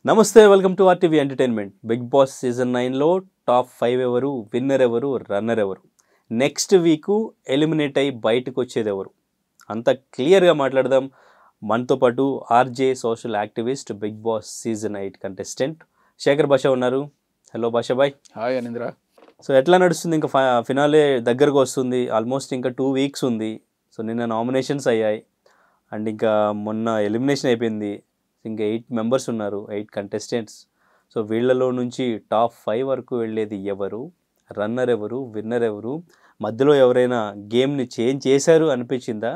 నమస్తే, welcome to RTV entertainment. Bigg Boss season 9లో top 5 ఎవరు, విన్నర్ ఎవరు, రన్నర్ ఎవరు, నెక్స్ట్ వీక్ ఎలిమినేట్ అయ్యి బయటకు వచ్చేది ఎవరు, అంత క్లియర్గా మాట్లాడదాం. మనతో పాటు RJ social activist, Bigg Boss season 8 contestant Shekhar Basha ఉన్నారు. హలో భాష బాయ్. హాయ్ అనింద్ర. సో ఎట్లా నడుస్తుంది? ఇంకా ఫినాలే దగ్గరకు వస్తుంది, ఆల్మోస్ట్ ఇంకా 2 వీక్స్ ఉంది. సో నిన్న నామినేషన్స్ అయ్యాయి అండ్ ఇంకా మొన్న ఎలిమినేషన్ అయిపోయింది. ఇంకా 8 మెంబర్స్ ఉన్నారు, 8 కంటెస్టెంట్స్. సో వీళ్ళలో నుంచి టాప్ 5 వరకు వెళ్ళేది ఎవరు, రన్నర్ ఎవరు, విన్నర్ ఎవరు, మధ్యలో ఎవరైనా గేమ్ని చేంజ్ చేశారు అనిపించిందా?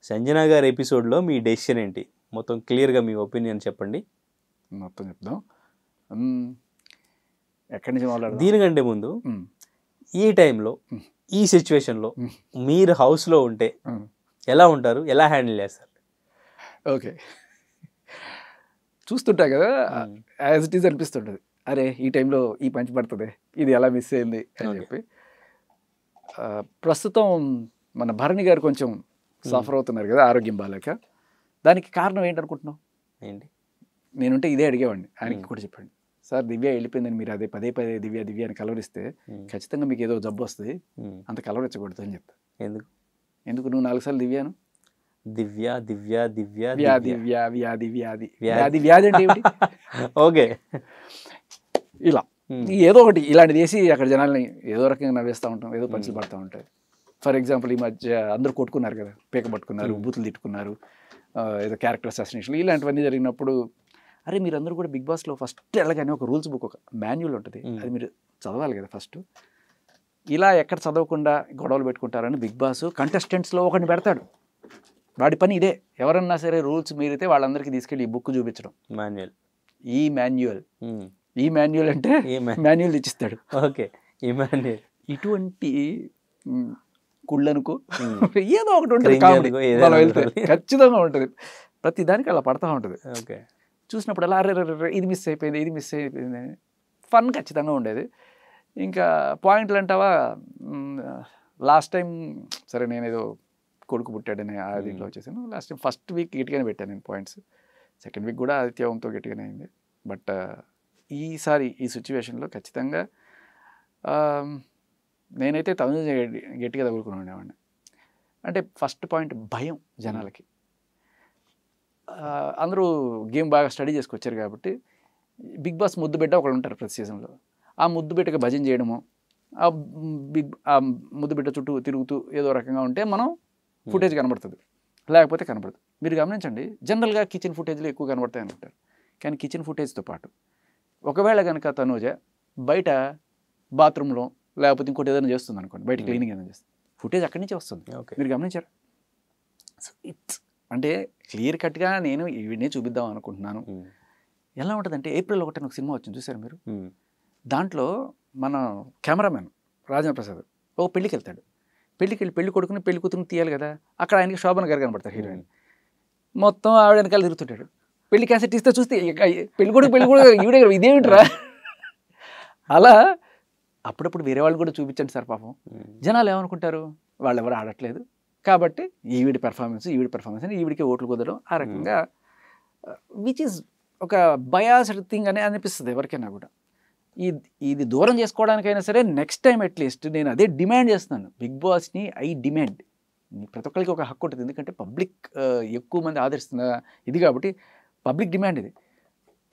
సంజన గారి ఎపిసోడ్లో మీ డెసిషన్ ఏంటి? మొత్తం క్లియర్గా మీ ఒపీనియన్ చెప్పండి. మొత్తం చెప్దాం. ఎక్కడి నుంచి మాట్లాడదాం? దీనికంటే ముందు ఈ టైంలో ఈ సిచ్యువేషన్లో మీరు హౌస్లో ఉంటే ఎలా ఉంటారు, ఎలా హ్యాండిల్ చేస్తారు? ఓకే, చూస్తుంటా కదా, యాజ్ ఇట్ ఈజ్ అనిపిస్తుంటుంది, అరే ఈ టైంలో ఈ పంచి పడుతుంది, ఇది ఎలా మిస్ అయింది అని చెప్పి. ప్రస్తుతం మన భరణి గారు కొంచెం సఫర్ అవుతున్నారు కదా, ఆరోగ్యం బాగాలేక. దానికి కారణం ఏంటనుకుంటున్నావు? ఏంటి? నేనుంటే ఇదే అడిగేవాడిని, ఆయనకి కూడా చెప్పండి, సార్ దివ్య వెళ్ళిపోయిందని మీరు అదే పదే పదే దివ్య దివ్య అని కలవరిస్తే ఖచ్చితంగా మీకు ఏదో జబ్బు వస్తుంది, అంత కలవరించకూడదు అని చెప్తా. ఎందుకు నువ్వు 4 సార్లు దివ్యాను దివ్య దివ్య దివ్య వ్యాధి వ్యాధి వ్యాధి వ్యాధి వ్యాధి వ్యాధి అంటే ఏమిటి? ఓకే, ఇలా ఏదో ఒకటి ఇలాంటిది చేసి అక్కడ జనాల్ని ఏదో రకంగా నవ్వేస్తూ ఉంటాం, ఏదో పంచులు పడుతూ ఉంటాయి. ఫర్ ఎగ్జాంపుల్ ఈ మధ్య అందరూ కొట్టుకున్నారు కదా, పీక పట్టుకున్నారు, బూతులు తిట్టుకున్నారు, ఏదో క్యారెక్టర్ అసాసినేషన్ ఇలాంటివన్నీ జరిగినప్పుడు, అరే మీరందరూ కూడా బిగ్ బాస్లో ఫస్ట్ వెళ్ళగానే ఒక రూల్స్ బుక్, ఒక మాన్యువల్ ఉంటుంది, అది మీరు చదవాలి కదా ఫస్ట్. ఇలా ఎక్కడ చదవకుండా గొడవలు పెట్టుకుంటారని బిగ్ బాస్ కంటెస్టెంట్స్లో ఒకరిని పెడతాడు. వాడి పని ఇదే, ఎవరన్నా సరే రూల్స్ మీరితే వాళ్ళందరికీ తీసుకెళ్ళి ఈ బుక్ చూపించడం. మాన్యువల్, ఈ మాన్యువల్ అంటే మాన్యువల్ ఇచ్చిస్తాడు. ఓకే, ఈ మాన్యువల్ ఇటువంటి కుళ్ళనుకో ఏదో ఒకటి ఉంటుంది, ఖచ్చితంగా ఉంటుంది. ప్రతి దానికి అలా పడతా ఉంటుంది. ఓకే, చూసినప్పుడు అలా అరే ఇది మిస్ అయిపోయింది, ఇది మిస్ అయిపోయింది, ఫన్ ఖచ్చితంగా ఉండేది. ఇంకా పాయింట్లు అంటావా, లాస్ట్ టైం సరే నేను ఏదో కొడుకు పుట్టాడని దీంట్లో వచ్చేసాను. లాస్ట్ టైం ఫస్ట్ వీక్ గట్టిగానే పెట్టాను నేను పాయింట్స్, సెకండ్ వీక్ కూడా ఆదిత్యవంతో గట్టిగానే అయింది. బట్ ఈసారి ఈ సిచ్యువేషన్లో ఖచ్చితంగా నేనైతే తను గట్టిగా తగులుకుని ఉండేవాడిని. అంటే ఫస్ట్ పాయింట్ భయం జనాలకి. అందరూ గేమ్ బాగా స్టడీ చేసుకొచ్చారు కాబట్టి బిగ్ బాస్ ముద్దు బిడ్డ ఒకళ్ళు ఉంటారు ప్రతి సీజన్లో. ఆ ముద్దు బిడ్డకి భజన చేయడము, ఆ ముద్దు బిడ్డ చుట్టూ తిరుగుతూ ఏదో రకంగా ఉంటే మనం ఫుటేజ్ కనబడుతుంది, లేకపోతే కనబడదు. మీరు గమనించండి, జనరల్గా కిచెన్ ఫుటేజ్లో ఎక్కువ కనబడతాయి అనుకుంటారు, కానీ కిచెన్ ఫుటేజ్తో పాటు ఒకవేళ కనుక తనూజ బయట బాత్రూంలో లేకపోతే ఇంకోటి ఏదైనా చేస్తుంది అనుకోండి, బయట క్లీనింగ్ ఏదైనా చేస్తుంది, ఫుటేజ్ అక్కడి నుంచే వస్తుంది. మీరు గమనించారు? సో ఇట్స్ అంటే క్లియర్ కట్గా నేను వీడినే చూపిద్దాం అనుకుంటున్నాను. ఎలా ఉంటుందంటే ఏప్రిల్ 1 ఒక సినిమా వచ్చింది, చూసారు మీరు? దాంట్లో మన కెమెరామెన్ రాజేంద్ర ప్రసాద్ ఒక పెళ్ళికి వెళ్తాడు. పెళ్ళికి వెళ్ళి పెళ్లి కొడుకుని పెళ్లి కూతురుని తీయాలి కదా, అక్కడ ఆయనకి శోభన గారు కనబడతారు, హీరోయిన్. మొత్తం ఆవిడ వెనకాల తిరుగుతుంటాడు. పెళ్లి క్యాసెట్ ఇస్తే చూస్తే పెళ్లి కొడుకు ఈవిడే ఇదేమిట్రా. అలా అప్పుడప్పుడు వేరే వాళ్ళు కూడా చూపించండి సార్, పాపం జనాలు ఏమనుకుంటారు, వాళ్ళు ఎవరు ఆడట్లేదు కాబట్టి ఈవిడి పెర్ఫార్మెన్స్ అని ఈవిడికే ఓట్లు కుదరడం, ఆ రకంగా విచ్ ఈజ్ ఒక బయాస్డ్ థింగ్ అని అనిపిస్తుంది ఎవరికైనా కూడా. ఇది దూరం చేసుకోవడానికైనా సరే నెక్స్ట్ టైం అట్లీస్ట్ నేను అదే డిమాండ్ చేస్తున్నాను బిగ్ బాస్ని. డిమాండ్ ప్రతి ఒక్కరికి ఒక హక్కు ఉంటుంది, ఎందుకంటే పబ్లిక్ ఎక్కువ మంది ఆదరిస్తున్న ఇది కాబట్టి పబ్లిక్ డిమాండ్ ఇది.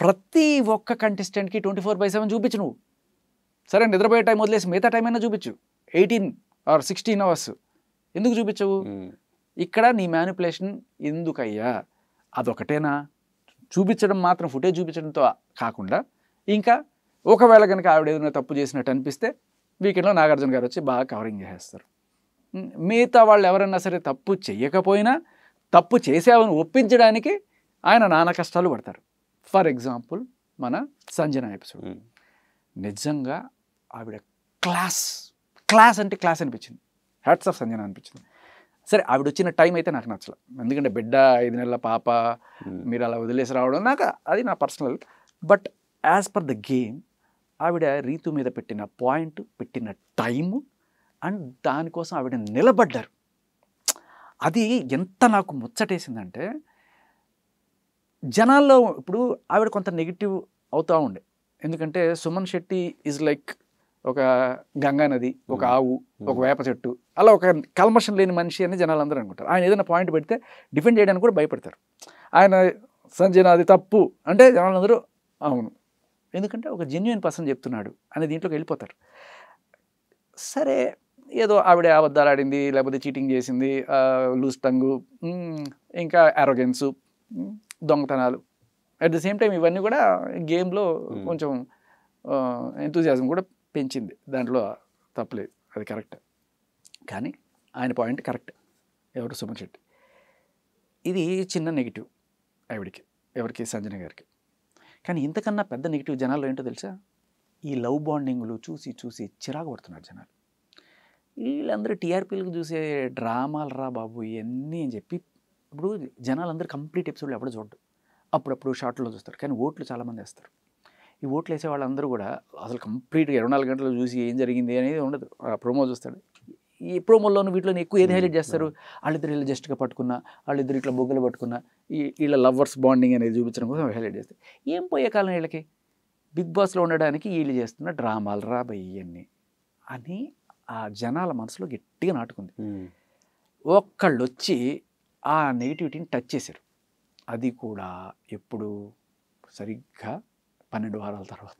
ప్రతి ఒక్క కంటెస్టెంట్కి 24/7 చూపించు. నువ్వు సరే నిద్రపోయే టైం వదిలేసి మిగతా టైం అయినా చూపించు, 18 or 16 hours ఎందుకు చూపించవు? ఇక్కడ నీ మ్యానిపులేషన్ ఎందుకయ్యా? అదొకటేనా? చూపించడం మాత్రం, ఫుటేజ్ చూపించడంతో కాకుండా ఇంకా ఒకవేళ కనుక ఆవిడ ఏదైనా తప్పు చేసినట్టు అనిపిస్తే వీకెండ్లో నాగార్జున గారు వచ్చి బాగా కవరింగ్ చేసేస్తారు. మిగతా వాళ్ళు ఎవరన్నా సరే తప్పు చెయ్యకపోయినా తప్పు చేసావని ఒప్పించడానికి ఆయన నానా కష్టాలు పడతారు. ఫర్ ఎగ్జాంపుల్ మన సంజన ఎపిసోడ్, నిజంగా ఆవిడ క్లాస్ అంటే క్లాస్ అనిపించింది. హ్యాట్స్ ఆఫ్ సంజన అనిపించింది. సరే ఆవిడ వచ్చిన టైం అయితే నాకు నచ్చలేదు, ఎందుకంటే బిడ్డ 5 నెలల పాప, మీరు అలా వదిలేసి రావడం నాకు అది నా personal. But as per the game ఆవిడ రీతు మీద పెట్టిన పాయింట్, పెట్టిన టైము అండ్ దానికోసం ఆవిడ నిలబడ్డారు. అది ఎంత నాకు ముచ్చటేసిందంటే, జనాల్లో ఇప్పుడు ఆవిడ కొంత నెగిటివ్ అవుతూ ఉండే. ఎందుకంటే సుమన్ శెట్టి ఈజ్ లైక్ ఒక గంగా నది, ఒక ఆవు, ఒక వేప చెట్టు, అలా ఒక కల్మషం లేని మనిషి అని జనాలు అందరూ అనుకుంటారు. ఆయన ఏదైనా పాయింట్ పెడితే డిఫెండ్ చేయడానికి కూడా భయపడతారు. ఆయన సంజయ్ అది తప్పు అంటే జనాలందరూ అవును, ఎందుకంటే ఒక జెన్యున్ పర్సన్ చెప్తున్నాడు అనే దీంట్లోకి వెళ్ళిపోతారు. సరే ఏదో ఆవిడ అబద్ధాలు ఆడింది, లేకపోతే చీటింగ్ చేసింది, లూజ్ టంగు, ఇంకా అరోగెన్సు, దొంగతనాలు, అట్ ద సేమ్ టైం ఇవన్నీ కూడా గేమ్లో కొంచెం ఎంతూజియాజం కూడా పెంచింది, దాంట్లో తప్పలేదు, అది కరెక్ట్. కానీ ఆయన పాయింట్ కరెక్ట్, ఎవరు సుమన్ శెట్టి. ఇది చిన్న నెగిటివ్ ఆవిడికి, ఎవరికి, సంజన గారికి. కానీ ఇంతకన్నా పెద్ద నెగిటివ్ జనాల్లో ఏంటో తెలుసా, ఈ లవ్ బాండింగ్లు చూసి చూసి చిరాకు పడుతున్నారు జనాలు. వీళ్ళందరూ టీఆర్పీలకు చూసే డ్రామాలు రా బాబు ఇవన్నీ అని చెప్పి ఇప్పుడు జనాలందరూ కంప్లీట్ ఎపిసోడ్లు ఎవడో చూడడు, అప్పుడప్పుడు షార్ట్లో చూస్తారు. కానీ ఓట్లు చాలామంది వేస్తారు. ఈ ఓట్లు వేసే వాళ్ళందరూ కూడా అసలు కంప్లీట్గా 24 గంటలు చూసి ఏం జరిగింది అనేది ఉండదు, ఆ ప్రోమో చూస్తాడు. ఈ ప్రోమోల్లోనూ వీటిలోనే ఎక్కువ ఏది హైలైట్ చేస్తారు, వాళ్ళిద్దరు ఇలా జస్ట్గా పట్టుకున్నా, వాళ్ళిద్దరు ఇట్లా బొగ్గలు పట్టుకున్నా, వీళ్ళ లవర్స్ బాండింగ్ అనేది చూపించడం కోసం హైలైట్ చేస్తారు. ఏం పోయే కాలం వీళ్ళకి, బిగ్ బాస్లో ఉండడానికి వీళ్ళు చేస్తున్న డ్రామాలు రా ఇవన్నీ అని ఆ జనాల మనసులో గట్టిగా నాటుకుంది. ఒక్కళ్ళు వచ్చి ఆ నెగిటివిటీని టచ్ చేశారు. అది కూడా ఎప్పుడు, సరిగ్గా 12 వారాల తర్వాత.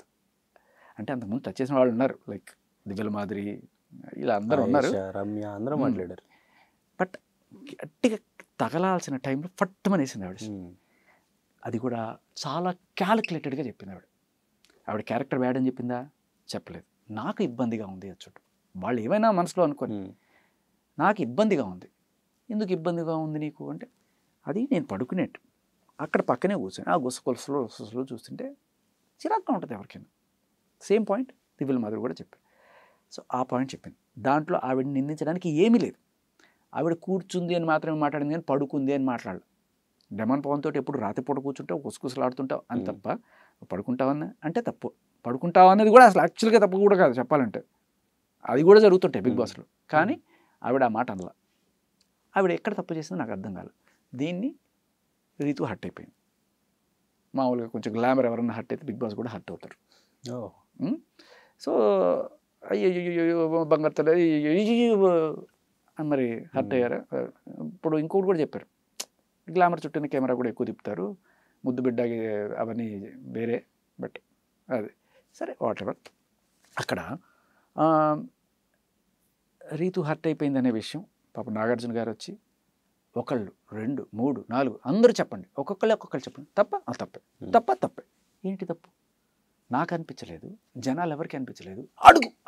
అంటే అంతకుముందు టచ్ చేసిన వాళ్ళు ఉన్నారు, లైక్ దివ్యల మాదిరి, ఇలా అందరూ ఉన్నారు, రమ్య, అందరూ మాట్లాడారు. బట్ గట్టిగా తగలాల్సిన టైంలో ఫట్టుమని వేసింది ఆవిడ. అది కూడా చాలా క్యాలిక్యులేటెడ్గా చెప్పింది ఆవిడ. ఆవిడ క్యారెక్టర్ బ్యాడ్ అని చెప్పిందా, చెప్పలేదు. నాకు ఇబ్బందిగా ఉంది అది చుట్టూ, వాళ్ళు ఏమైనా మనసులో అనుకోని, నాకు ఇబ్బందిగా ఉంది. ఎందుకు ఇబ్బందిగా ఉంది నీకు అంటే, అది నేను పడుకునేట్టు అక్కడ పక్కనే కూర్చొని ఆ గుసకొలసలో చూస్తుంటే చిరాగ్గా ఉంటుంది ఎవరికైనా. సేమ్ పాయింట్ దివ్యల మాదిరి కూడా చెప్పారు. సో ఆ పాయింట్ చెప్పింది. దాంట్లో ఆవిడని నిందించడానికి ఏమీ లేదు. ఆవిడ కూర్చుంది అని మాత్రమే మాట్లాడింది, కానీ పడుకుంది అని మాట్లాడలేదు. డెమాన్ పవన్ తోటి ఎప్పుడు రాత్రిపూట కూర్చుంటావు, గుసగుసలాడుతుంటావు అని తప్ప పడుకుంటావన్న అంటే తప్పు. పడుకుంటావు అనేది కూడా అసలు యాక్చువల్గా తప్పు కూడా కాదు చెప్పాలంటే, అది కూడా జరుగుతుంటాయి బిగ్ బాస్లో. కానీ ఆవిడ ఆ మాట అనలా. ఆవిడ ఎక్కడ తప్పు చేసిందో నాకు అర్థం కాలేదు. దీన్ని రీతు హర్ట్ అయిపోయింది. మామూలుగా కొంచెం గ్లామర్ ఎవరన్నా హర్ట్ అయితే బిగ్ బాస్ కూడా హర్ట్ అవుతారు. సో అయ్యో బంగారు తల్లి మరి హర్ట్ అయ్యారు. ఇప్పుడు ఇంకోటి కూడా చెప్పారు, గ్లామర్ చుట్టూని కెమెరా కూడా ఎక్కువ తిప్పుతారు, ముద్దు బిడ్డ అవన్నీ వేరే. బట్ అది సరే, వాట్ ఎవర్. అక్కడ రీతు హర్ట్ అయిపోయింది అనే విషయం పాప నాగార్జున గారు వచ్చి ఒకళ్ళు 2 3 4 అందరూ చెప్పండి, ఒక్కొక్కళ్ళు చెప్పండి, తప్పే. ఏంటి తప్పు? నాకు అనిపించలేదు, జనాలు ఎవరికి అనిపించలేదు,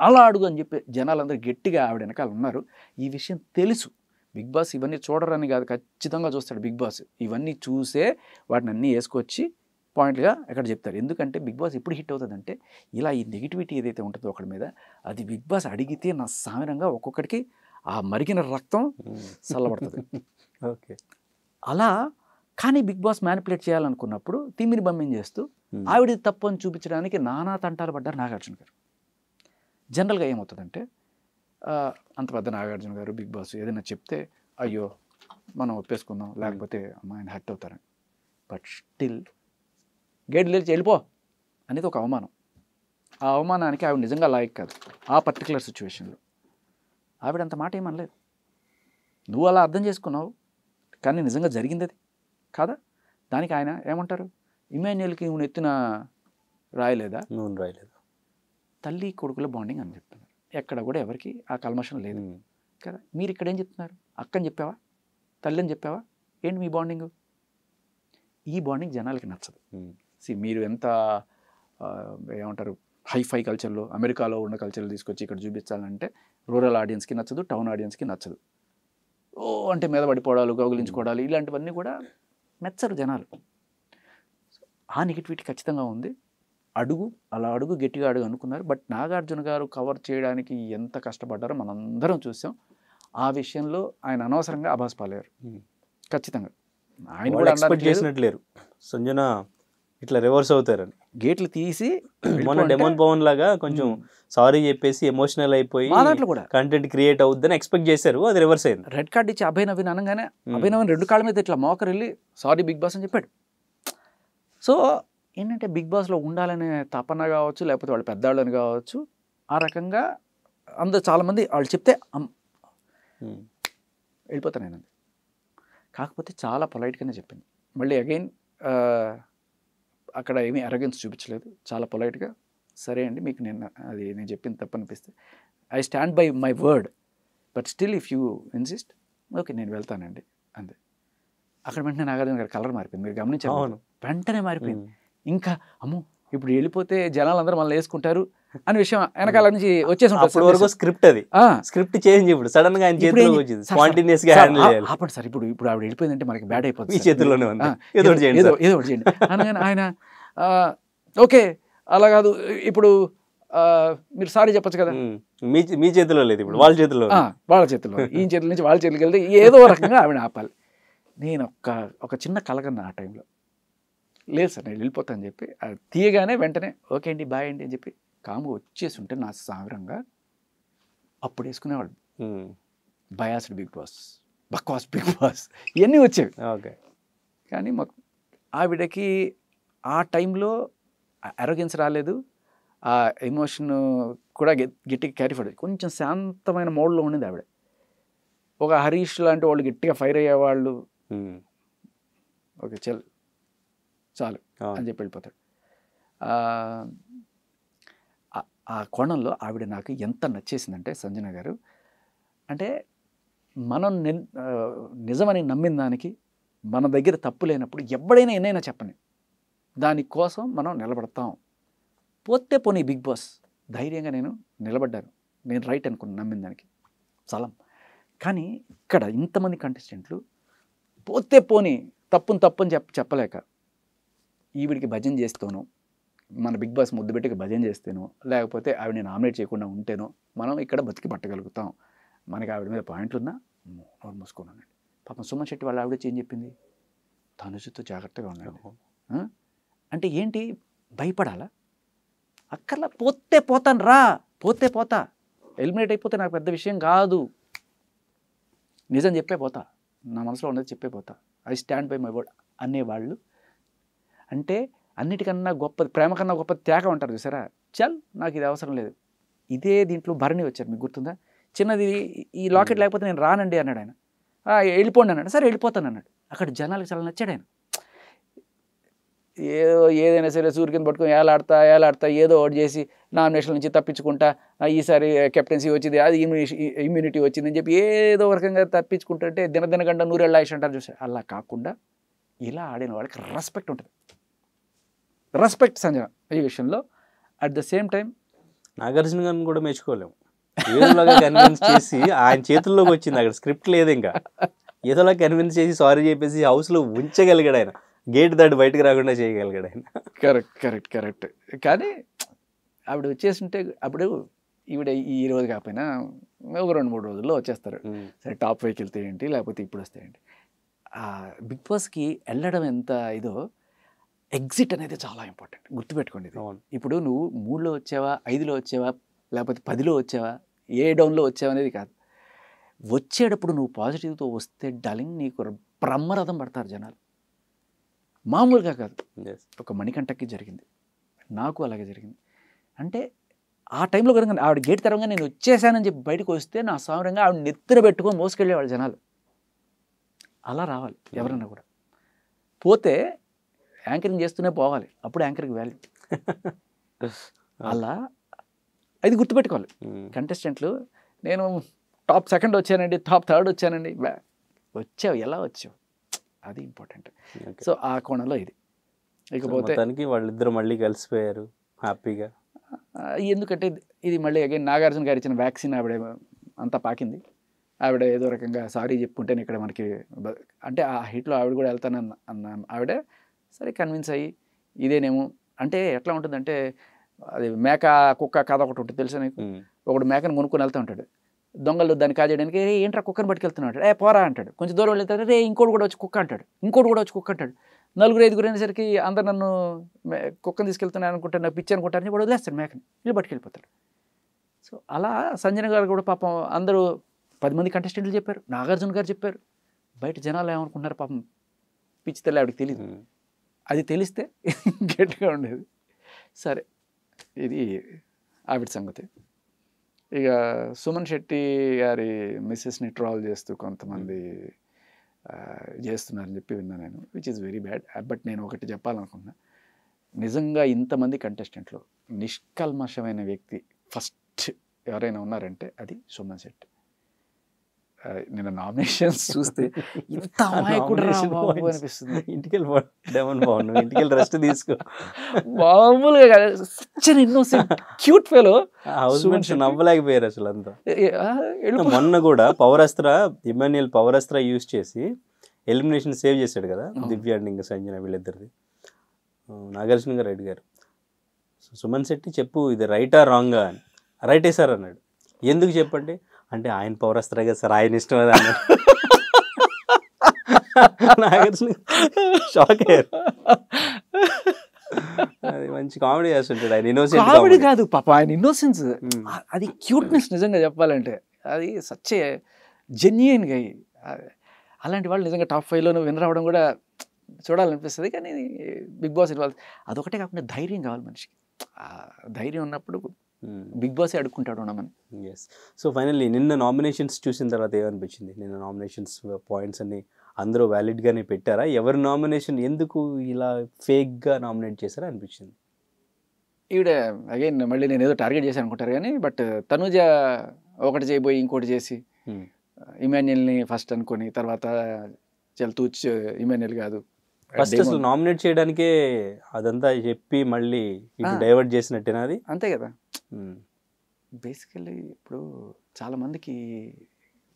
అలా అడుగు అని చెప్పి జనాలందరూ గట్టిగా ఆవిడ వెనకాల ఉన్నారు. ఈ విషయం తెలుసు. బిగ్ బాస్ ఇవన్నీ చూడరని కాదు, ఖచ్చితంగా చూస్తాడు బిగ్ బాస్. ఇవన్నీ చూసే వాటిని అన్నీ వేసుకొచ్చి పాయింట్గా ఎక్కడ చెప్తారు. ఎందుకంటే బిగ్ బాస్ ఎప్పుడు హిట్ అవుతుందంటే, ఇలా ఈ నెగిటివిటీ ఏదైతే ఉంటుందో ఒకటి మీద, అది బిగ్ బాస్ అడిగితే నా సామిరంగా ఒక్కొక్కడికి ఆ మరిగిన రక్తం చల్లబడుతుంది. ఓకే, అలా. కానీ బిగ్ బాస్ మ్యానిపులేట్ చేయాలనుకున్నప్పుడు తిమ్మిని బమ్మిని చేస్తూ ఆవిడ తప్పు అని చూపించడానికి నానా తంటాలు పడ్డారు నాగార్జున గారు. జనరల్గా ఏమవుతుందంటే, అంత పెద్ద నాగార్జున గారు బిగ్ బాస్ ఏదైనా చెప్తే అయ్యో మనం ఒప్పేసుకుందాం, లేకపోతే ఆయన హర్ట్ అవుతారని. బట్ స్టిల్ గేట్ లేచి వెళ్ళిపో అనేది ఒక అవమానం. ఆ అవమానానికి ఆవిడ నిజంగా లాయక్ కాదు ఆ పర్టికులర్ సిచ్యువేషన్లో. ఆవిడ అంత మాట ఏమనలేదు. నువ్వు అలా అర్థం చేసుకున్నావు, కానీ నిజంగా జరిగింది అది కాదా? దానికి ఆయన ఏమంటారు, ఇమాన్యుయల్కి నువ్వు ఎత్తిన రాయలేదా, నువ్వు రాయలేదు, తల్లి కొడుకుల బాండింగ్ అని చెప్తున్నారు. ఎక్కడ కూడా ఎవరికి ఆ కల్మషం లేదు కదా. మీరు ఇక్కడ ఏం చెప్తున్నారు, అక్కని చెప్పావా, తల్లి అని చెప్పావా, ఏంటి మీ బాండింగ్? ఈ బాండింగ్ జనాలకి నచ్చదు. మీరు ఎంత ఏమంటారు హైఫై కల్చర్లో, అమెరికాలో ఉన్న కల్చర్లు తీసుకొచ్చి ఇక్కడ చూపించాలంటే రూరల్ ఆడియన్స్కి నచ్చదు, టౌన్ ఆడియన్స్కి నచ్చదు. అంటే మీద పడిపోవడాలు, కౌగిలించుకోవడాలు, ఇలాంటివన్నీ కూడా మెచ్చరు జనాలు. ఆ నెగిటివిటీ ఖచ్చితంగా ఉంది. అలా అడుగు గట్టిగా అడుగు అనుకున్నారు. బట్ నాగార్జున గారు కవర్ చేయడానికి ఎంత కష్టపడ్డారో మనందరం చూసాం. ఆ విషయంలో ఆయన అనవసరంగా అభాస్ పాలయ్యారు. ఖచ్చితంగా ఆయన కూడా ఎక్స్పెక్ట్ చేసినట్లేరు సంజన ఇట్లా రివర్స్ అవుతారని. గేట్లు తీసి మన డెమోన్ పవన్ లాగా కొంచెం సారీ చెప్పేసి ఎమోషనల్ అయిపోయి కూడా కంటెంట్ క్రియేట్ అవుద్దని ఎక్స్పెక్ట్ చేశారు, అది రివర్స్ అయింది. రెడ్ కార్డ్ ఇచ్చి అభయ్ నవీన్ అనగానే అభయ్ నవీన్ 2 కాళ్ళ మీద ఇట్లా మోకరు వెళ్ళి సారీ బిగ్ బాస్ అని చెప్పాడు. సో ఏంటంటే బిగ్ బాస్లో ఉండాలనే తపన కావచ్చు, లేకపోతే వాళ్ళు పెద్దవాళ్ళని కావచ్చు, ఆ రకంగా అందరు చాలామంది వాళ్ళు చెప్తే వెళ్ళిపోతాను నేను. కాకపోతే చాలా పొలైట్గానే చెప్పింది. మళ్ళీ అగైన్ అక్కడ ఏమీ అరగెన్స్ చూపించలేదు, చాలా పొలైట్గా సరే అండి మీకు నేను చెప్పింది తప్పనిపిస్తే I stand by my word, but still if you insist okay నేను వెళ్తానండి అంతే. అక్కడ వెంటనే నాగార్జున గారి కలర్ మారిపోయింది, మీరు గమనించారు, వెంటనే మారిపోయింది. ఇంకా అమ్మో ఇప్పుడు వెళ్ళిపోతే జనాలు అందరూ మనల్ని వేసుకుంటారు అనే విషయం వెనకాల నుంచి వచ్చేసి వరకు స్క్రిప్ట్, అది స్క్రిప్ట్ చేంజ్. ఇప్పుడు సడన్ గా ఆయన చేతిలో వచ్చింది, స్పాంటేనియస్ గా హ్యాండిల్ చేయాలి. ఆపండి సార్, ఇప్పుడు ఆవిడ వెళ్ళిపోయిందంటే మనకి బ్యాడ్ అయిపోతుంది, మీ చేతుల్లోనే ఉంది, ఏదో ఒకటి చేయండి అనగానే ఆయన ఓకే అలా కాదు, ఇప్పుడు మీరు సారీ చెప్పచ్చు కదా. మీ చేతిలో లేదు, ఇప్పుడు వాళ్ళ చేతిలో, ఈ చేతుల నుంచి వాళ్ళ చేతికి వెళ్తే ఏదో రకంగా ఆవిడ ఆపాలి. నేను ఒక చిన్న కలగన్న ఆ టైంలో, లేదు సార్ నేను వెళ్ళిపోతాను అని చెప్పి అది తీయగానే వెంటనే ఓకే అండి బాయ్ అండి అని చెప్పి కాము వచ్చేసి ఉంటే నా సాగరంగా అప్పుడు వేసుకునేవాళ్ళు బయాస్డ్ బిగ్ బాస్, బక్వాస్ బిగ్ బాస్ ఇవన్నీ వచ్చేవి. ఓకే, కానీ మాకు ఆవిడకి ఆ టైంలో అరోగెన్స్ రాలేదు, ఆ ఎమోషన్ కూడా గట్టిగా క్యారీ ఫార్వర్డ్, కొంచెం శాంతమైన మోడ్లో ఉండింది ఆవిడ. ఒక హరీష్ లాంటి వాళ్ళు గట్టిగా ఫైర్ అయ్యేవాళ్ళు ఓకే చాలు అని చెప్పి వెళ్ళిపోతాడు. ఆ కోణంలో ఆవిడ నాకు ఎంత నచ్చేసిందంటే సంజన గారు, అంటే మనం నిజమని నమ్మిన దానికి మన దగ్గర తప్పు లేనప్పుడు ఎవడైనా ఎన్నైనా చెప్పని దానికోసం మనం నిలబడతాం. పోతే పోనీ బిగ్ బాస్ ధైర్యంగా నేను నిలబడ్డాను, నేను రైట్ అనుకుని నమ్మిన దానికి చలం. కానీ ఇక్కడ ఇంతమంది కంటెస్టెంట్లు పోతే పోనీ తప్పుని చెప్పలేక ఈవిడికి భజన చేస్తాను, మన బిగ్ బాస్ ముద్దు పెట్టికి భజన చేస్తేనో లేకపోతే ఆవిడని నామినేట్ చేయకుండా ఉంటేనో మనం ఇక్కడ బతికి పట్టగలుగుతాం. మనకి ఆవిడ మీద పాయింట్లు ఉన్నా నోరు మూసుకున్నానండి. పాపం సుమన్ శెట్టి వాళ్ళ ఆవిడ ఏం చెప్పింది, తనుజుతో జాగ్రత్తగా ఉన్నాడు అంటే ఏంటి భయపడాలా, అక్కర్లా పోతే పోతాను రా, పోతే పోతా, ఎలిమినేట్ అయిపోతే నాకు పెద్ద విషయం కాదు, నిజం చెప్పే పోతా, నా మనసులో ఉన్నది చెప్పే పోతా, I stand by my word అనేవాళ్ళు. అంటే అన్నిటికన్నా గొప్పది, ప్రేమ కన్నా గొప్ప త్యాగ ఉంటారు చూసారా, చల్ నాకు ఇది అవసరం లేదు. ఇదే దీంట్లో భరణి వచ్చారు, మీకు గుర్తుందా, చిన్నది ఈ లాకెట్ లేకపోతే నేను రానండి అన్నాడు ఆయన, వెళ్ళిపోండి అన్నాడు, సరే వెళ్ళిపోతాను అన్నాడు. అక్కడ జనాలకు చాలా నచ్చాడు ఆయన. ఏదైనా సరే సూర్యుని పట్టుకొని ఏలాడతా ఏదో ఒకటి చేసి నామినేషన్ నుంచి తప్పించుకుంటా, ఈసారి కెప్టెన్సీ వచ్చింది, అది ఇమ్యూనిటీ వచ్చిందని చెప్పి ఏదో రకంగా తప్పించుకుంటుంటే దినగంట నూరేళ్ళ ఆయుష్ అంటారు చూసారు. అలా కాకుండా ఇలా ఆడిన వాళ్ళకి రెస్పెక్ట్ ఉంటుంది, రెస్పెక్ట్ సంజన ఈ విషయంలో. At the same time Nagarjuna గారిని కూడా మెచ్చుకోలేము, ఏదోలాగా కన్విన్స్ చేసి ఆయన చేతుల్లోకి వచ్చింది, అక్కడ స్క్రిప్ట్ లేదు, ఇంకా ఏదోలా కన్విన్స్ చేసి సారీ చెప్పేసి హౌస్లో ఉంచగలిగాడు ఆయన, గేట్ దాటి బయటకు రాకుండా చేయగలిగాడు ఆయన. కరెక్ట్. కానీ ఆవిడ వచ్చేసింటే అప్పుడు ఈవిడ ఈ రోజు కాకపోయినా ఒక 2-3 రోజుల్లో వచ్చేస్తారు. సరే టాప్ 5కి వెళ్తే ఏంటి, లేకపోతే ఇప్పుడు వస్తే ఏంటి. బిగ్ బాస్కి వెళ్ళడం ఎంత ఇదో, ఎగ్జిట్ అనేది చాలా ఇంపార్టెంట్, గుర్తుపెట్టుకోండి. ఇప్పుడు నువ్వు 3లో వచ్చావా, 5లో వచ్చావా, లేకపోతే 10లో వచ్చావా, ఏ డౌన్లో వచ్చావా అనేది కాదు. వచ్చేటప్పుడు నువ్వు పాజిటివ్తో వస్తే డార్లింగ్ నీకు బ్రహ్మరథం పడతారు జనాలు, మామూలుగా కాదు. ఒక మణికంఠకి జరిగింది, నాకు అలాగే జరిగింది. అంటే ఆ టైంలో కనుక ఆవిడ గేట్ తెరవగా నేను వచ్చేసానని చెప్పి బయటకు వస్తే నా సామరంగా ఆవిడ నెత్తిన పెట్టుకొని మోసుకెళ్ళేవాళ్ళు జనాలు. అలా రావాలి ఎవరన్నా కూడా. పోతే యాంకరింగ్ చేస్తూనే పోవాలి, అప్పుడు యాంకరింగ్ వాల్యూ. అలా అది గుర్తుపెట్టుకోవాలి కంటెస్టెంట్లు. నేను టాప్ 2 వచ్చానండి, టాప్ 3 వచ్చానండి, వచ్చావు ఎలా వచ్చావు, అది ఇంపార్టెంట్. సో ఆ కోణంలో ఇది. ఇకపోతే వాళ్ళిద్దరు మళ్ళీ కలిసిపోయారు హ్యాపీగా. ఎందుకంటే ఇది మళ్ళీ అగైన్ నాగార్జున గారు ఇచ్చిన వ్యాక్సిన్ ఆవిడ అంతా పాకింది. ఆవిడ ఏదో రకంగా సారీ చెప్పుకుంటేనే ఇక్కడ మనకి, అంటే ఆ హిట్లో ఆవిడ కూడా వెళ్తానన్న ఆవిడ సరే కన్విన్స్ అయ్యి ఇదేనేమో. అంటే ఎట్లా ఉంటుందంటే అది మేక కుక్క కథ ఒకటి ఉంటుంది తెలుసా నీకు. ఒకడు మేకను కొనుక్కొని వెళ్తూ ఉంటాడు, దొంగలు దాన్ని కాజేయడానికి రే ఏంట్రా కుక్కను పట్టుకెళ్తున్నాడు, పోరా అంటాడు. కొంచెం దూరం వెళ్తాడు, రే ఇంకోటి కూడా వచ్చి కుక్క అంటాడు, ఇంకోటి కూడా వచ్చి కుక్క అంటాడు. 4-5 అయినసరికి అందరు నన్ను కుక్కను తీసుకెళ్తున్నాను అనుకుంటాను, నాకు పిచ్చి అనుకుంటారని వాడు వదిలేస్తాడు మేకని, వీళ్ళు పట్టుకెళ్ళిపోతాడు. సో అలా సంజన గారు కూడా పాపం అందరూ 10 మంది కంటెస్టెంట్లు చెప్పారు, నాగార్జున గారు చెప్పారు, బయట జనాలు ఏమనుకుంటున్నారు పాపం పిచ్చి తెల్ల ఆవిడకి తెలియదు. అది తెలిస్తే గట్టిగా ఉండేది. సరే, ఇది ఆవిడ సంగతి. ఇక సుమన్ శెట్టి గారి మిస్సెస్ని ట్రాల్ చేస్తూ కొంతమంది చేస్తున్నారని చెప్పి విన్నా నేను, which is very bad. But నేను ఒకటి చెప్పాలనుకున్నా, నిజంగా ఇంతమంది కంటెస్టెంట్లో నిష్కల్మషమైన వ్యక్తి ఫస్ట్ ఎవరైనా ఉన్నారంటే అది సుమన్ శెట్టి. నేను నామినేషన్స్ చూస్తే ఇంత అమాయకుడు రా బాబు అనిపిస్తుంది. ఇంటికి వెళ్ళిపోవడం బాగుండు, ఇంటికి వెళ్ళి రెస్ట్ తీసుకో. మామూలుగా such an innocent cute fellow. Housemates నవ్వలేకపోయారు అసలు అంతా. మొన్న కూడా పవరస్త్ర ఇమాన్యుయల్ పవరస్త్ర యూజ్ చేసి ఎలిమినేషన్ సేవ్ చేశాడు కదా, దివ్య అండ్ ఇంకా సంజన వీళ్ళిద్దరిది, నాగార్జున రెడ్డి గారు. సుమన్ శెట్టి చెప్పు ఇది రైటా రాంగా అని. రైటే సార్ అన్నాడు. ఎందుకు చెప్పండి అంటే ఆయన పౌరస్త్ర కదా సార్, ఆయన ఇష్టం అది అన్నాడు. నాగార్జున షాక్ అయ్యారు. అది మంచి కామెడీ చేస్తుంటాడు ఆయన. ఇన్నోసెంట్ కామెడీ కాదు పాప, ఆయన ఇన్నోసెన్స్, అది క్యూట్నెస్. నిజంగా చెప్పాలంటే అది సచ్చే జెన్యున్గా. అలాంటి వాళ్ళు నిజంగా టాప్ 5లోనూ విన్ రావడం కూడా చూడాలనిపిస్తుంది. కానీ బిగ్ బాస్ ఇన్వాల్వ్ అదొకటే కాకుండా ధైర్యం కావాలి మనిషికి. ధైర్యం ఉన్నప్పుడు బిగ్ బాస్ అడుక్కుంటాడు ఉండమని. ఎస్. సో ఫైనల్లీ నిన్న నామినేషన్స్ చూసిన తర్వాత ఏమనిపించింది? నిన్న నామినేషన్స్ పాయింట్స్ అన్ని అందరూ వ్యాలిడ్గానే పెట్టారా? ఎవరి నామినేషన్ ఎందుకు ఇలా ఫేక్గా నామినేట్ చేశారా అనిపించింది? ఈవిడ అగైన్ మళ్ళీ నేను ఏదో టార్గెట్ చేశాను అనుకుంటారు కానీ, బట్ తనుజ ఒకటి చేయబోయి ఇంకోటి చేసి ఇమాన్యుయల్ని ఫస్ట్ అనుకొని తర్వాత చల్తూచ్ ఇమాన్యుయల్ కాదు ఫస్ట్ అసలు నామినేట్ చేయడానికే అదంతా చెప్పి మళ్ళీ ఇటు డైవర్ట్ చేసినట్టేనా అది? అంతే కదా. బేసికల్లీ ఇప్పుడు చాలామందికి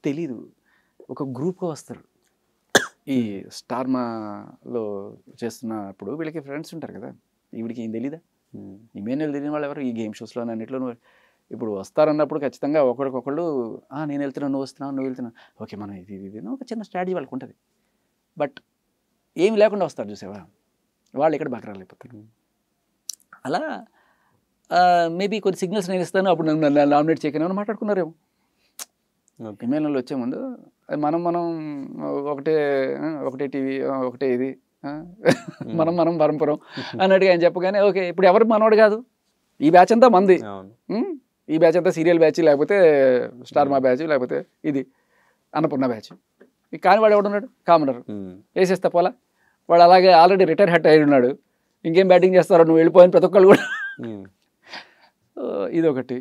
తెలీదు, ఒక గ్రూప్గా వస్తారు. ఈ స్టార్మాలో చేస్తున్నప్పుడు వీళ్ళకి ఫ్రెండ్స్ ఉంటారు కదా, ఈవిడికి ఏం తెలీదా? ఇమాన్యుయల్ తెలియని వాళ్ళు ఎవరు? ఈ గేమ్ షోస్లో అన్నింటిలో ఇప్పుడు వస్తారన్నప్పుడు ఖచ్చితంగా ఒకరికొకళ్ళు నేను వెళ్తున్నాను, నువ్వు వస్తున్నావు, నువ్వు వెళ్తున్నావు, ఓకే మనం ఇది ఇది ఒక చిన్న స్ట్రాటజీ వాళ్ళకి ఉంటుంది. బట్ ఏమి లేకుండా వస్తారు చూసావా, వాళ్ళు ఇక్కడ బకరాలు అయిపోతారు. అలా మేబీ కొన్ని సిగ్నల్స్ నేను ఇస్తాను, అప్పుడు నన్ను నామినేట్ చేయకనే మాట్లాడుకున్నారేమో. ఇమాన్యుయల్ వచ్చే ముందు మనం ఒకటే టీవీ, ఒకటే ఇది, మనం పరంపురం అన్నట్టుగా ఆయన చెప్పగానే ఓకే ఇప్పుడు ఎవరు మనవాడు కాదు, ఈ బ్యాచ్ అంతా మంది, ఈ బ్యాచ్ అంతా సీరియల్ బ్యాచ్, లేకపోతే స్టార్మా బ్యాచ్, లేకపోతే ఇది అన్నపూర్ణ బ్యాచ్. కానీ వాడు ఎవడున్నాడు? కామనర్ వేసేస్తా పోలా. వాడు అలాగే ఆల్రెడీ రిటైర్ హట్ అయి ఉన్నాడు, ఇంకేం బ్యాటింగ్ చేస్తారో నువ్వు వెళ్ళిపోయిన ప్రతి ఒక్కళ్ళు కూడా. ఇదొకటి.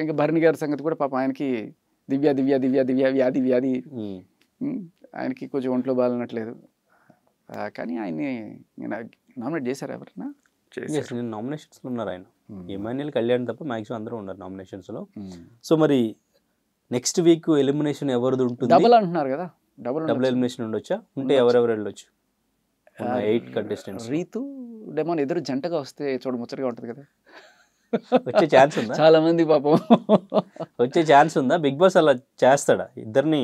ఇంకా భరణి గారి సంగతి కూడా పాపం ఆయనకి దివ్య వ్యాధి ఆయనకి కొంచెం ఒంట్లో బాగాలనట్లేదు. కానీ ఆయన్ని నామినేట్ చేశారు ఎవరైనా? నామినేషన్స్లో ఉన్నారు ఆయన. ఇమాన్యుయల్ కళ్యాణ్ తప్ప మ్యాక్సిమం అందరూ ఉన్నారు నామినేషన్స్లో. సో మరి నెక్స్ట్ వీక్ ఎలిమినేషన్ ఎవరిది ఉంటుంది? డబుల్ అంటున్నారు కదా, డబుల్ ఎలిమినేషన్ ఉండొచ్చా? ఉంటే ఎవరెవరు వెళ్ళొచ్చు? 8 కంటెస్టెంట్స్. రీతు డెమోన్ ఎదురు జంటగా వస్తే చూడ ముచ్చటగా ఉంటుంది కదా. వచ్చే ఛాన్స్ ఉందా? చాలా మంది పాపం వచ్చే ఛాన్స్ ఉందా? బిగ్ బాస్ అలా చేస్తాడా? ఇద్దరిని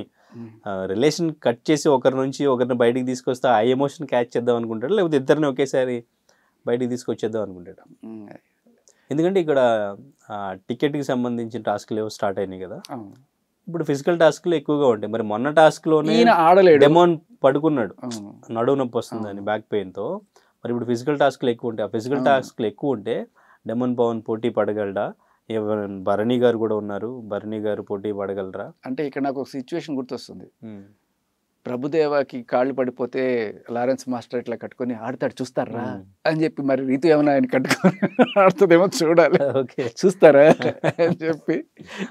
రిలేషన్ కట్ చేసి ఒకరి నుంచి ఒకరిని బయటికి తీసుకొస్తే ఆ ఎమోషన్ క్యాచ్ చేద్దాం అనుకుంటాడు, లేకపోతే ఇద్దరిని ఒకేసారి బయటికి తీసుకొచ్చేద్దాం అనుకుంటాడు? ఎందుకంటే ఇక్కడ టికెట్కి సంబంధించిన టాస్క్లు ఏవో స్టార్ట్ అయినాయి కదా, ఇప్పుడు ఫిజికల్ టాస్క్లు ఎక్కువగా ఉంటాయి. మరి మొన్న టాస్క్లోనే డెమోన్ పడుకున్నాడు, నడువు నొప్పి వస్తుందని, బ్యాక్ పెయిన్తో. మరి ఇప్పుడు ఫిజికల్ టాస్క్లు ఎక్కువ ఉంటాయి. ఆ ఫిజికల్ టాస్క్లు ఎక్కువ ఉంటే డెమోన్ పవన్ పోటీ పడగలడా? భరణి గారు కూడా ఉన్నారు, భరణి గారు పోటీ పడగలరా? అంటే ఇక్కడ నాకు ఒక సిచ్యువేషన్ గుర్తొస్తుంది. ప్రభుదేవాకి కాళ్ళు పడిపోతే లారెన్స్ మాస్టర్ ఇట్లా కట్టుకొని ఆడతాడు, చూస్తారా అని చెప్పి, మరి రీతు ఏమైనా ఆయన కట్టుకొని ఆడుతుందేమో చూడాలి, చూస్తారా అని చెప్పి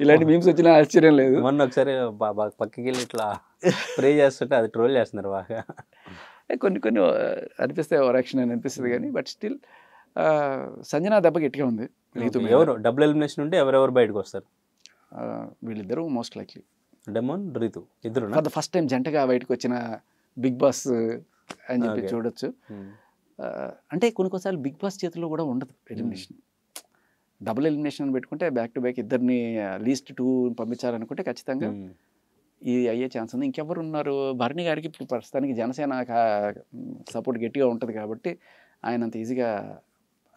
ఇలాంటి మీమ్స్ వచ్చినా ఆశ్చర్యం లేదు. మొన్న ఒకసారి పక్కకి వెళ్ళి ఇట్లా ప్రే చేస్తుంటే అది ట్రోల్ చేస్తున్నారు బాగా. కొన్ని అనిపిస్తే ఓవర్ యాక్షన్ అని అనిపిస్తుంది కానీ, బట్ స్టిల్ సంజన దెబ్బ గట్టిగా ఉంది. రీతు ఎవరు డబుల్ ఎలిమినేషన్ ఉంటే ఎవరెవరు బయటకు వస్తారు? వీళ్ళిద్దరూ మోస్ట్ లైక్లీ, డెమోన్ రీతు ఇద్దరు. ఫర్ ద ఫస్ట్ టైం జంటగా బయటకు వచ్చిన బిగ్ బాస్ అని చెప్పి చూడొచ్చు. అంటే కొన్నిసార్లు బిగ్ బాస్ చేతిలో కూడా ఉండదు ఎలిమినేషన్. డబుల్ ఎలిమినేషన్ పెట్టుకుంటే బ్యాక్ టు బ్యాక్ ఇద్దరిని లీస్ట్ 2 పంపించాలనుకుంటే ఖచ్చితంగా ఇది అయ్యే ఛాన్స్ ఉంది. ఇంకెవరు ఉన్నారు? భరణి గారికి ఇప్పుడు ప్రస్తుతానికి జనసేన సపోర్ట్ గట్టిగా ఉంటుంది కాబట్టి ఆయన అంత ఈజీగా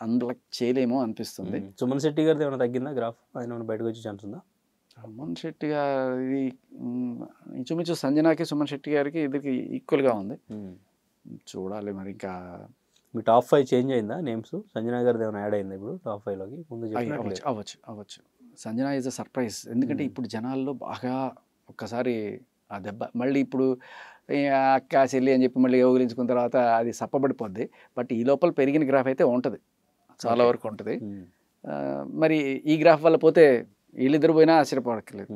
అందులో చేయలేమో అనిపిస్తుంది. సుమన్ శెట్టి గారిది ఏమైనా తగ్గిందా గ్రాఫ్? ఆయన ఏమైనా బయటకు వచ్చే ఛాన్స్ ఉందా? సుమన్ శెట్టి గారి ఇంచుమించు సంజనాకి సుమన్ శెట్టి గారికి ఇద్దరికి ఈక్వల్గా ఉంది. చూడాలి మరి. ఇంకా మీ టాప్ 5 చేంజ్ అయిందా నేమ్స్? సంజనా గారిది ఏమైనా యాడ్ అయిందా ఇప్పుడు టాప్ 5లోకి? ముందు చెప్పినట్లేదు. అవ్వచ్చు. Sanjana is a surprise. ఎందుకంటే ఇప్పుడు జనాల్లో బాగా ఒక్కసారి ఆ దెబ్బ మళ్ళీ ఇప్పుడు అక్క చెల్లి అని చెప్పి మళ్ళీ యోగిలించుకున్న తర్వాత అది సప్పబడిపోద్ది. బట్ ఈ లోపల పెరిగిన గ్రాఫ్ అయితే ఉంటుంది, చాలా వరకు ఉంటుంది. మరి ఈ గ్రాఫ్ వల్ల పోతే వీళ్ళిద్దరు పోయినా ఆశ్చర్యపడక్కర్లేదు.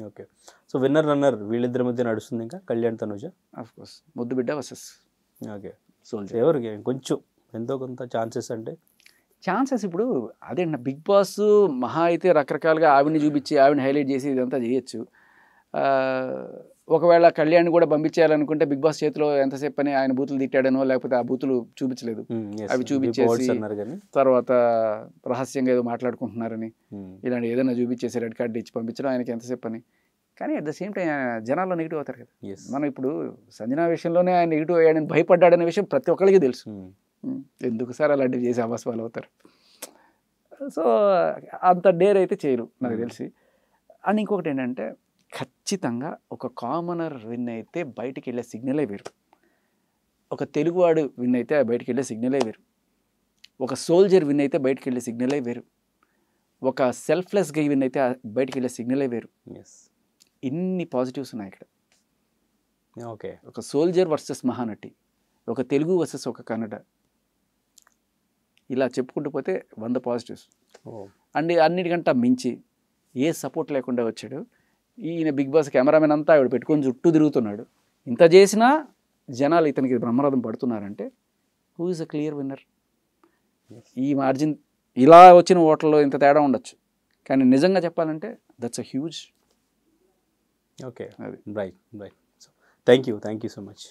ఓకే. సో విన్నర్ రన్నర్ వీళ్ళిద్దరి మధ్య నడుస్తుంది ఇంకా కళ్యాణ్ తనుజ. ఆఫ్ కోర్స్ ముద్దు బిడ్డ వర్సెస్ ఓకే. సోల్జర్. ఎవరికి కొంచెం ఎంతో కొంత ఛాన్సెస్ అంటే ఛాన్సెస్ ఇప్పుడు అదే బిగ్ బాస్ మహా అయితే రకరకాలుగా ఆవిడని చూపించి ఆవిడని హైలైట్ చేసి ఇదంతా చేయొచ్చు. ఒకవేళ కళ్యాణ్ కూడా పంపించేయాలనుకుంటే బిగ్ బాస్ చేతిలో ఎంతసేపు అని ఆయన బూతులు తిట్టాడనో లేకపోతే ఆ బూతులు చూపించలేదు, అవి చూపించేసి తర్వాత రహస్యంగా ఏదో మాట్లాడుకుంటున్నారని ఇలాంటి ఏదైనా చూపించేసి రెడ్ కార్డు ఇచ్చి పంపించడం ఆయనకి ఎంతసేపు అని. కానీ అట్ ద సేమ్ టైం జనాల్లో నెగిటివ్ అవుతారు కదా. మనం ఇప్పుడు సంజనా విషయంలోనే ఆయన నెగిటివ్ అయ్యాడని భయపడ్డాడనే విషయం ప్రతి ఒక్కరికి తెలుసు. ఎందుకు సార్ అలాంటివి చేసి అభస్వాలు అవుతారు. సో అంత డేర్ అయితే చేయరు నాకు తెలిసి. అండ్ ఇంకొకటి ఏంటంటే ఖచ్చితంగా ఒక కామనర్ విన్ అయితే బయటికి వెళ్ళే సిగ్నలే వేరు, ఒక తెలుగువాడు విన్ అయితే బయటికి వెళ్ళే సిగ్నలే వేరు, ఒక సోల్జర్ విన్ అయితే బయటికి వెళ్ళే సిగ్నలే వేరు, ఒక సెల్ఫ్లెస్ గై విన్ అయితే బయటికి వెళ్ళే సిగ్నలే వేరు. ఇన్ని పాజిటివ్స్ ఉన్నాయి ఇక్కడ. ఓకే. ఒక సోల్జర్ వర్సెస్ మహానటి, ఒక తెలుగు వర్సెస్ ఒక కన్నడ, ఇలా చెప్పుకుంటూ పోతే 100 పాజిటివ్స్. అండ్ అన్నిటికంటే మించి ఏ సపోర్ట్ లేకుండా వచ్చాడు ఈయన. బిగ్ బాస్ కెమెరామెన్ అంతా ఆవిడ పెట్టుకొని చుట్టూ తిరుగుతున్నాడు. ఇంత చేసినా జనాలు ఇతనికి బ్రహ్మరథం పడుతున్నారంటే who is a clear winner. ఈ మార్జిన్ ఇలా వచ్చిన ఓట్లలో ఇంత తేడా ఉండొచ్చు, కానీ నిజంగా చెప్పాలంటే that's a huge. Okay. Right. Thank you so much.